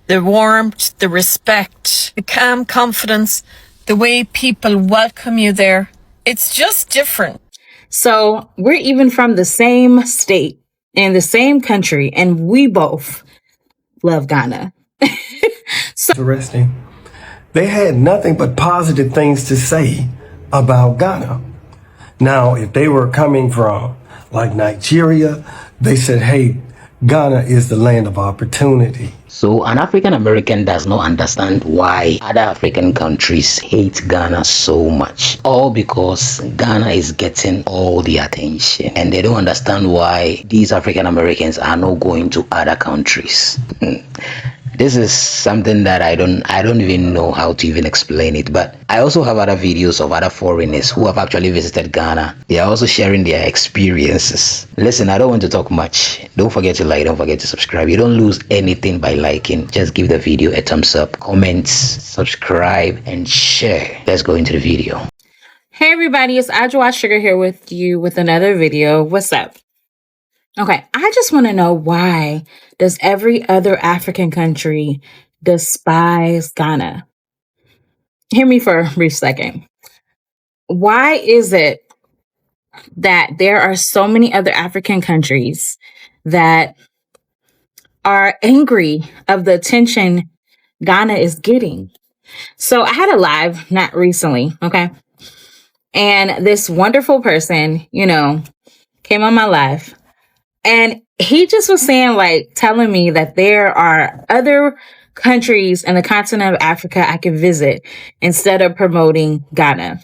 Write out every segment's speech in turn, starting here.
The warmth, the respect, the calm confidence, the way people welcome you there. It's just different. So we're even from the same state in the same country, and we both love Ghana. Interesting. They had nothing but positive things to say about Ghana. Now, if they were coming from like Nigeria, they said, hey, Ghana is the land of opportunity. So an African American does not understand why other African countries hate Ghana so much. All because Ghana is getting all the attention, and they don't understand why these African Americans are not going to other countries. This is something that I don't even know how to even explain it, but I also have other videos of other foreigners who have actually visited Ghana. They are also sharing their experiences. Listen, I don't want to talk much. Don't forget to like, don't forget to subscribe. You don't lose anything by liking. Just give the video a thumbs up, comment, subscribe, and share. Let's go into the video. Hey everybody, it's Adwoa Sugar here with you with another video. What's up? Okay, I just want to know, why does every other African country despise Ghana? Hear me for a brief second. Why is it that there are so many other African countries that are angry of the attention Ghana is getting? So I had a live, not recently, okay? And this wonderful person, came on my live. And he just was saying, telling me that there are other countries in the continent of Africa I can visit instead of promoting Ghana.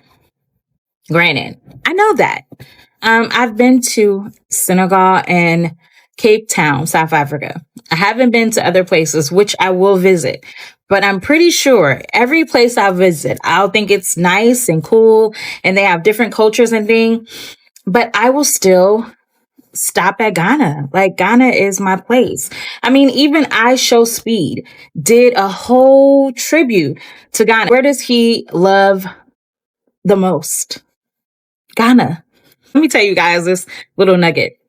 Granted, I know that. I've been to Senegal and Cape Town, South Africa. I haven't been to other places, which I will visit. But I'm pretty sure every place I visit, I'll think it's nice and cool, and they have different cultures and things. But I will still stop at Ghana. Ghana is my place. I mean, even I Show Speed did a whole tribute to Ghana. Where does he love the most? Ghana. Let me tell you guys this little nugget.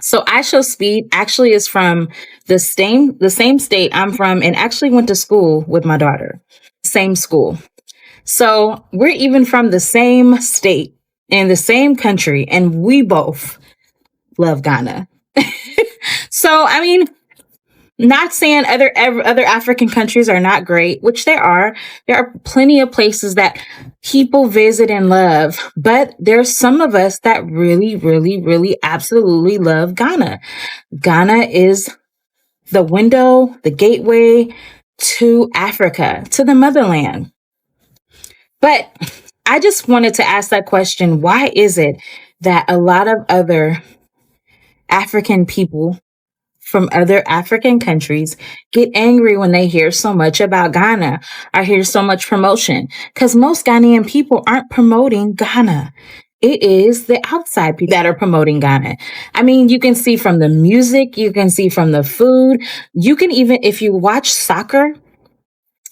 So I Show Speed actually is from the same state I'm from, and actually went to school with my daughter. Same school. So we're even from the same state in the same country, and we both love Ghana. So, I mean, not saying other African countries are not great, which they are. There are plenty of places that people visit and love, but there's some of us that really, really, really absolutely love Ghana. Ghana is the window, the gateway to Africa, to the motherland. But I just wanted to ask that question. Why is it that a lot of other African people from other African countries get angry when they hear so much about Ghana or hear so much promotion? Because most Ghanaian people aren't promoting Ghana. It is the outside people that are promoting Ghana. I mean, you can see from the music, you can see from the food, you can even, if you watch soccer,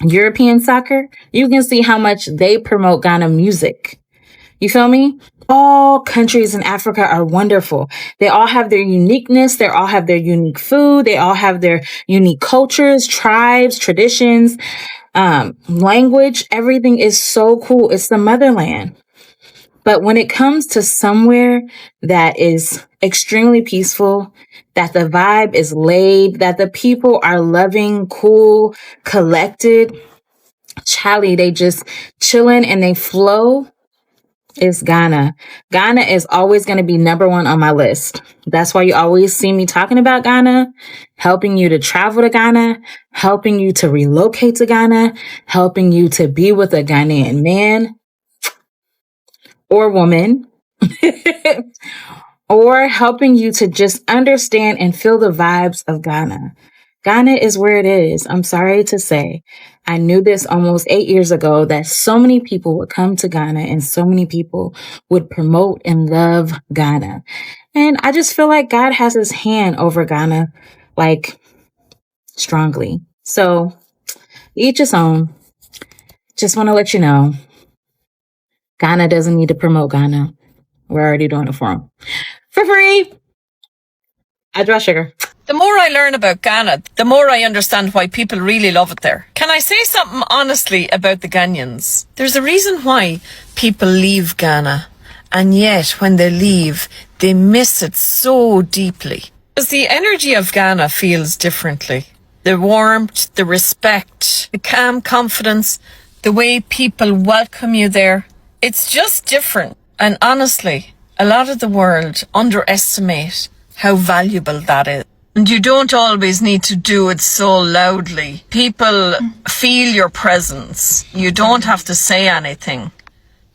European soccer, you can see how much they promote Ghana music. You feel me? All countries in Africa are wonderful. They all have their uniqueness. They all have their unique food. They all have their unique cultures, tribes, traditions, language. Everything is so cool. It's the motherland. But when it comes to somewhere that is extremely peaceful, that the vibe is laid, that the people are loving, cool, collected, Charlie, they just chilling and they flow, is Ghana. Ghana is always going to be number one on my list. That's why you always see me talking about Ghana, helping you to travel to Ghana, helping you to relocate to Ghana, helping you to be with a Ghanaian man or woman, or helping you to just understand and feel the vibes of Ghana. Ghana is where it is. I'm sorry to say. I knew this almost 8 years ago, that so many people would come to Ghana and so many people would promote and love Ghana. And I just feel like God has his hand over Ghana, strongly. So each his own. Just want to let you know, Ghana doesn't need to promote Ghana. We're already doing it for them. For free. Adwoa Sugar. The more I learn about Ghana, the more I understand why people really love it there. Can I say something honestly about the Ghanaians? There's a reason why people leave Ghana, and yet when they leave, they miss it so deeply. Because the energy of Ghana feels differently. The warmth, the respect, the calm confidence, the way people welcome you there. It's just different. And honestly, a lot of the world underestimate how valuable that is. And you don't always need to do it so loudly. People feel your presence. You don't have to say anything.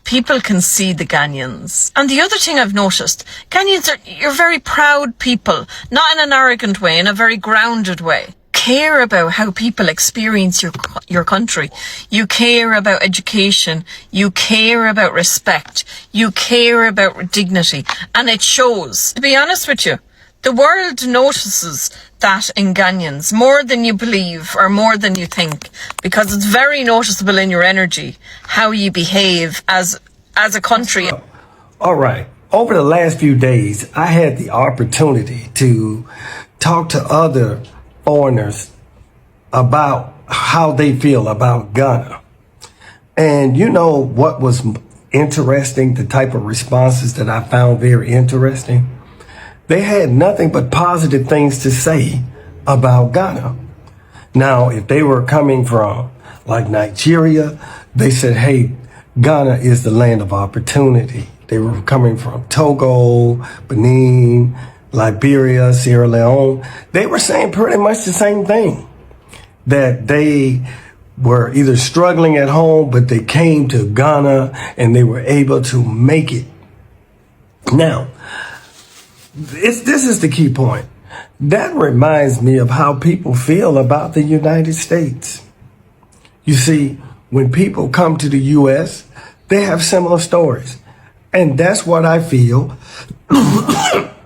People can see the Ghanaians. And the other thing I've noticed, Ghanaians you're very proud people, not in an arrogant way, in a very grounded way. Care about how people experience your country. You care about education. You care about respect. You care about dignity. And it shows. To be honest with you, the world notices that in Ghanaians more than you believe or more than you think, because it's very noticeable in your energy, how you behave as a country. All right. Over the last few days, I had the opportunity to talk to other foreigners about how they feel about Ghana. And you know what was interesting, the type of responses that I found very interesting? They had nothing but positive things to say about Ghana. Now, if they were coming from like Nigeria, they said, hey, Ghana is the land of opportunity. They were coming from Togo, Benin, Liberia, Sierra Leone. They were saying pretty much the same thing, that they were either struggling at home, but they came to Ghana and they were able to make it. Now, this is the key point. That reminds me of how people feel about the United States. You see, when people come to the U.S., they have similar stories. And that's what I feel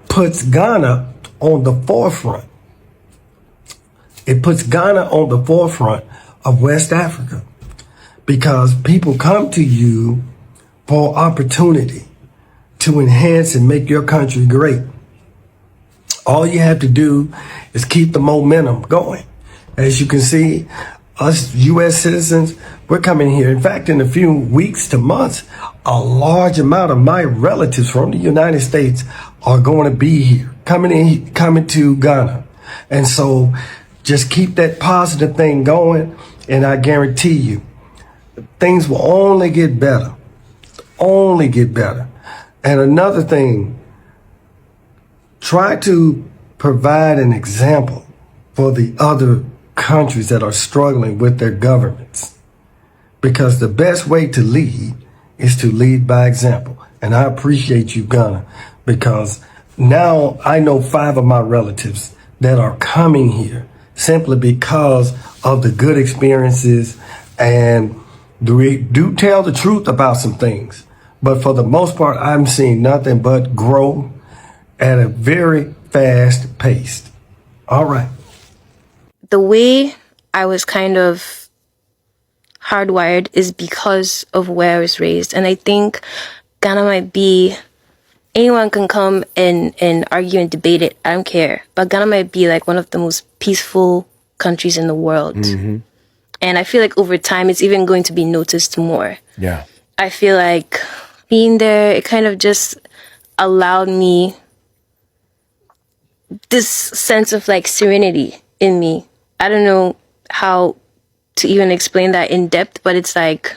puts Ghana on the forefront. It puts Ghana on the forefront of West Africa, because people come to you for opportunity to enhance and make your country great. All you have to do is keep the momentum going. As you can see, us U.S. citizens, we're coming here. In fact, in a few weeks to months, a large amount of my relatives from the United States are going to be here, coming to Ghana. And so just keep that positive thing going, and I guarantee you, things will only get better. Only get better. And another thing, try to provide an example for the other countries that are struggling with their governments. Because the best way to lead is to lead by example. And I appreciate you, Ghana, because now I know 5 of my relatives that are coming here simply because of the good experiences, and do tell the truth about some things. But for the most part, I'm seeing nothing but grow at a very fast pace. All right. The way I was kind of hardwired is because of where I was raised. And I think Ghana might be, anyone can come and argue and debate it. I don't care. But Ghana might be like one of the most peaceful countries in the world. Mm-hmm. And I feel like over time, it's even going to be noticed more. Yeah. I feel like being there, it kind of just allowed me this sense of like serenity in me. I don't know how to even explain that in depth, but it's like,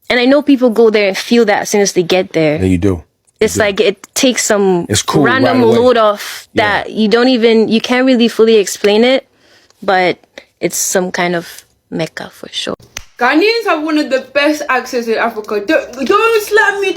and I know people go there and feel that as soon as they get there. Yeah, you do. It's like it takes some cool, random right load off that you can't really fully explain it, but it's some kind of mecca for sure. Ghanaians have one of the best accents in Africa. Don't slap me,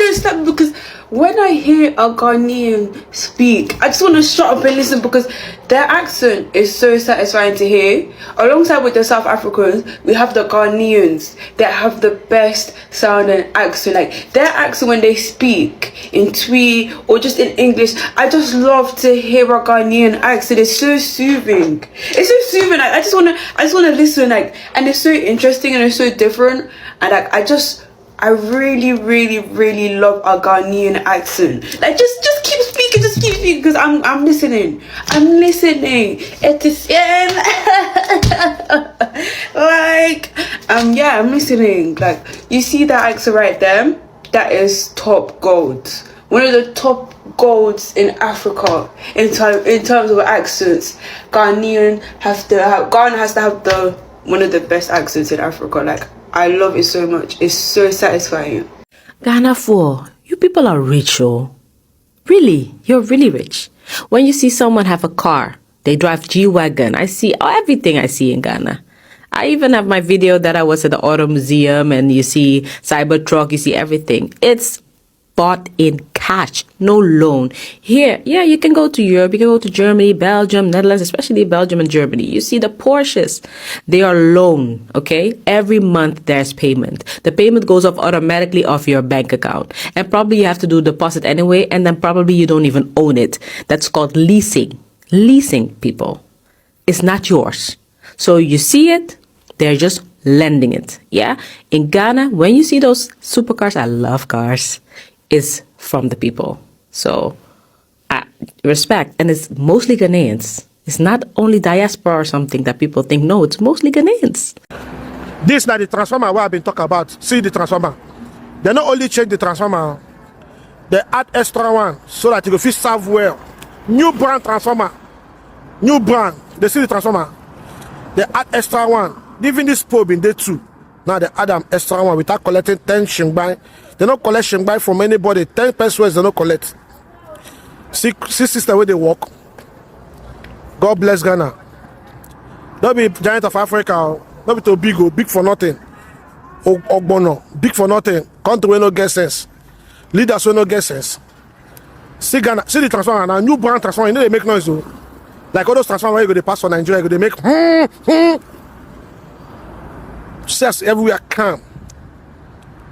because when I hear a Ghanaian speak, I just want to shut up and listen, because their accent is so satisfying to hear. Alongside with the South Africans, we have the Ghanaians that have the best sounding accent. Like their accent when they speak in Twi or just in English, I just love to hear a Ghanaian accent. It's so soothing. It's so soothing. I just wanna listen. Like, and it's so interesting and it's so different. And like I really, really, really love a Ghanaian accent. Like just keep speaking. speaking, just keep speaking, because I'm listening. I'm listening. It is yeah, I'm listening. Like, you see that accent right there? That is top gold. One of the top golds in Africa in terms of accents. Ghana has to have one of the best accents in Africa. Like, I love it so much. It's so satisfying. Ghana for you people are rich, oh. Really, you're really rich. When you see someone have a car, they drive G-Wagon. I see everything I see in Ghana. I even have my video that I was at the Auto Museum, and you see Cybertruck, you see everything. It's bought in cash, no loan. Here, yeah, you can go to Europe, you can go to Germany, Belgium, Netherlands, especially Belgium and Germany. You see the Porsches, they are loan, okay? Every month there's payment. The payment goes off automatically off your bank account. And probably you have to do deposit anyway, and then probably you don't even own it. That's called leasing. Leasing, people. It's not yours. So you see it, they're just lending it, yeah? In Ghana, when you see those supercars, I love cars, is from the people. So, respect. And it's mostly Ghanaians. It's not only diaspora or something that people think. No, it's mostly Ghanaians. This is not the transformer where I've been talking about. See the transformer. They not only change the transformer, they add extra one so that you can fit serve well. New brand transformer. New brand. They see the transformer. They add extra one. Even this probe in day 2. Now they add an extra one without collecting 10 shingbai. They don't collect shingbai from anybody. 10 pesos they don't collect. See sister where they walk. God bless Ghana. Don't be giant of Africa. Don't be too big for nothing. Ogbono, big for nothing. Country where no get sense. Leaders where no get sense. See Ghana, see the transformer now. New brand transformer. You know they make noise though. Like all those transformers where you go they pass for Nigeria, you go they make Says everywhere calm.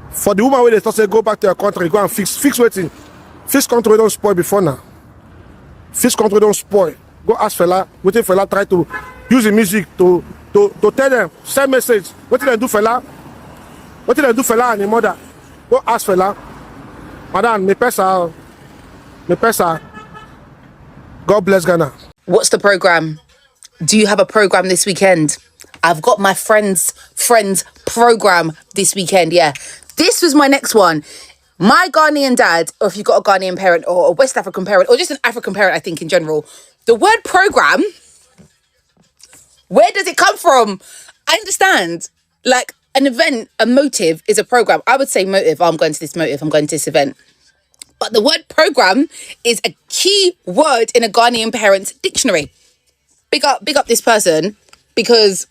For the woman where they thought say go back to your country, go and fix waiting. Fix country don't spoil before now. Fix country don't spoil. Go ask fella, waiting fella try to use the music to tell them, send message. What did I do fella? What did I do fella and the mother? Go ask fella. Madam, me pesa. God bless Ghana. What's the program? Do you have a program this weekend? I've got my friends program this weekend. Yeah, this was my next one. My Ghanaian dad, or if you've got a Ghanaian parent or a West African parent or just an African parent, I think in general, the word program, where does it come from? I understand, like an event, a motive is a program. I would say motive. Oh, I'm going to this motive. I'm going to this event. But the word program is a key word in a Ghanaian parent's dictionary. Big up this person, because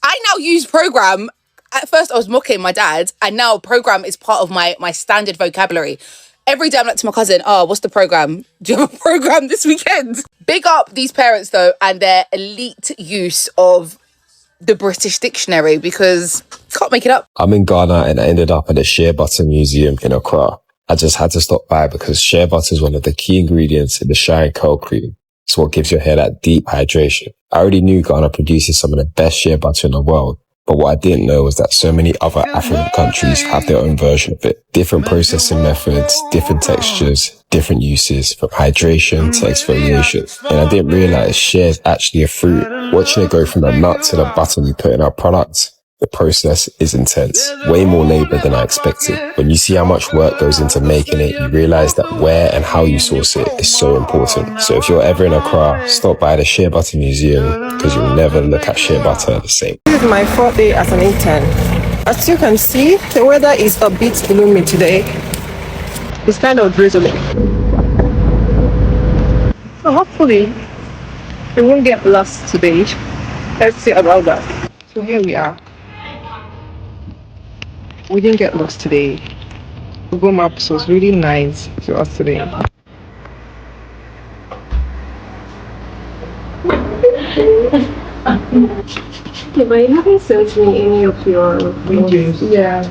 I now use program. At first I was mocking my dad, and now program is part of my standard vocabulary. Every day I'm like to my cousin, oh, what's the program? Do you have a program this weekend? Big up these parents though, and their elite use of the British dictionary, because can't make it up. I'm in Ghana and I ended up at the shea butter museum in Accra. I just had to stop by because shea butter is one of the key ingredients in the shine curl cream. It's what gives your hair that deep hydration. I already knew Ghana produces some of the best shea butter in the world, but what I didn't know was that so many other African countries have their own version of it. Different processing methods, different textures, different uses, from hydration to exfoliation. And I didn't realize shea is actually a fruit. Watching it go from the nut to the butter we put in our products, the process is intense. Way more labor than I expected. When you see how much work goes into making it, you realize that where and how you source it is so important. So if you're ever in Accra, stop by the Shea Butter Museum, because you'll never look at shea butter the same. This is my 4th day as an intern. As you can see, the weather is a bit gloomy today. It's kind of drizzling. So hopefully, we won't get lost today. Let's see about that. So here we are. We didn't get lost today. Google Maps was really nice to us today. Yeah, but you haven't sent me any of your videos. Yeah.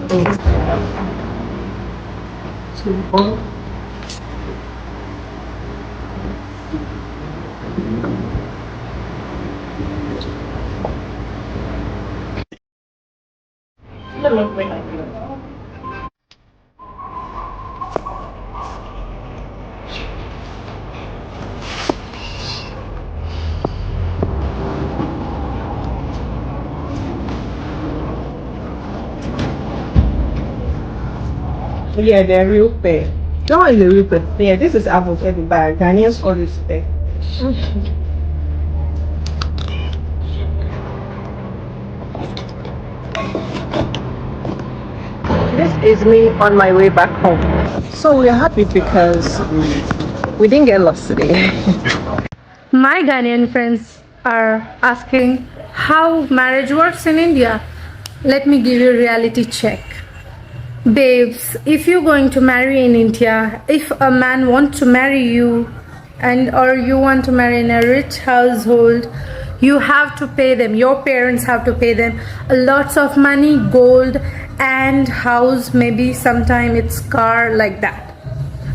Yeah, they're real pay. That one is a real pay. Yeah, this is avocado bag. Ghanaians always pay. This is me on my way back home. So we're happy because we didn't get lost today. My Ghanaian friends are asking how marriage works in India. Let me give you a reality check. Babes, if you're going to marry in India, if a man wants to marry you or you want to marry in a rich household, you have to pay them, your parents have to pay them lots of money, gold and house, maybe sometime it's car, like that.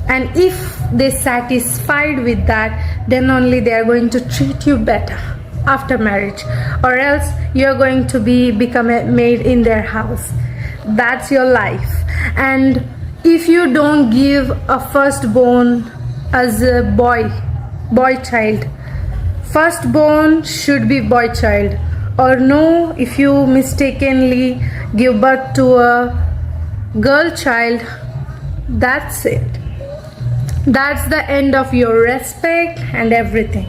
And if they satisfied with that, then only they are going to treat you better after marriage, or else you are going to become a maid in their house. That's your life. And if you don't give a firstborn as a boy child, firstborn should be boy child, or no, if you mistakenly give birth to a girl child, that's it. That's the end of your respect and everything.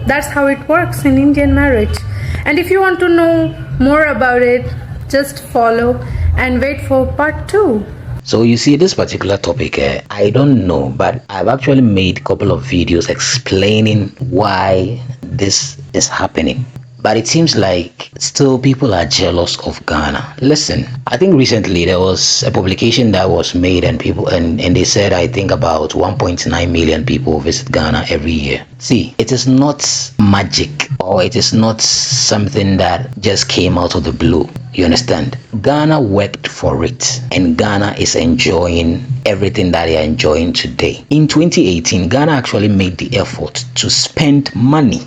That's how it works in Indian marriage. And if you want to know more about it, just follow and wait for part 2. So you see, this particular topic, I don't know, but I've actually made a couple of videos explaining why this is happening. But it seems like still people are jealous of Ghana. Listen, I think recently there was a publication that was made and they said I think about 1.9 million people visit Ghana every year. See, it is not magic, or it is not something that just came out of the blue. You understand? Ghana worked for it, and Ghana is enjoying everything that they are enjoying today. In 2018, Ghana actually made the effort to spend money,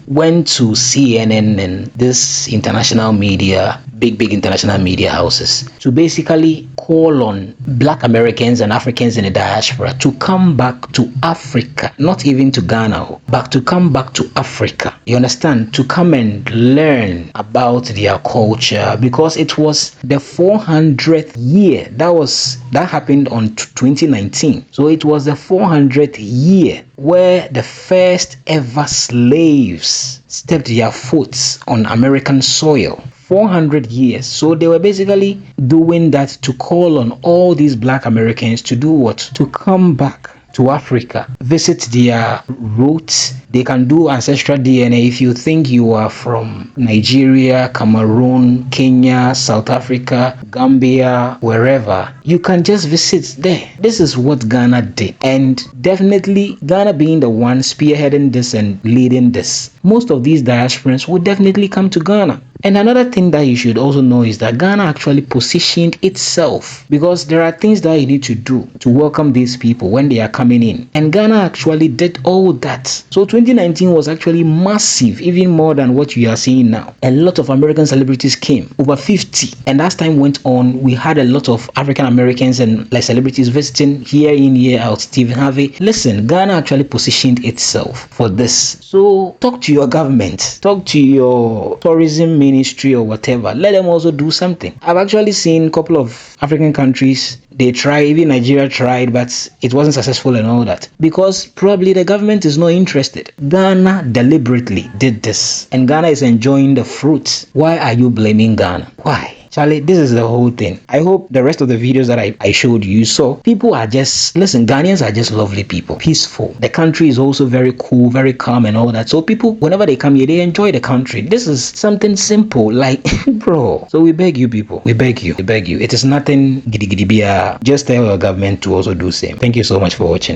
went to CNN and this international media, big international media houses, to basically call on Black Americans and Africans in the diaspora to come back to Africa, not even to Ghana, but to come back to Africa. You understand? To come and learn about their culture, because it was the 400th year. That happened on 2019. So it was the 400th year where the first ever slaves stepped their foot on American soil. 400 years. So they were basically doing that to call on all these Black Americans to do what? To come back to Africa, visit their roots. They can do ancestral DNA. If you think you are from Nigeria, Cameroon, Kenya, South Africa, Gambia, wherever, you can just visit there. This is what Ghana did. And definitely Ghana being the one spearheading this and leading this, most of these diasporans would definitely come to Ghana. And another thing that you should also know is that Ghana actually positioned itself, because there are things that you need to do to welcome these people when they are coming in. And Ghana actually did all that. So 2019 was actually massive, even more than what you are seeing now. A lot of American celebrities came, over 50. And as time went on, we had a lot of African Americans and like celebrities visiting year in, year out. Stephen Harvey. Listen, Ghana actually positioned itself for this. So talk to your government, talk to your tourism ministry or whatever. Let them also do something. I've actually seen a couple of African countries, they tried, even Nigeria tried, but it wasn't successful and all that, because probably the government is not interested. Ghana deliberately did this, and Ghana is enjoying the fruits. Why are you blaming Ghana? Why? Charlie, this is the whole thing. I hope the rest of the videos that I showed you saw. People are just, listen, Ghanaians are just lovely people, peaceful. The country is also very cool, very calm and all that. So people, whenever they come here, they enjoy the country. This is something simple, like, bro. So we beg you people, we beg you. It is nothing giddy giddy bia. Just tell your government to also do same. Thank you so much for watching.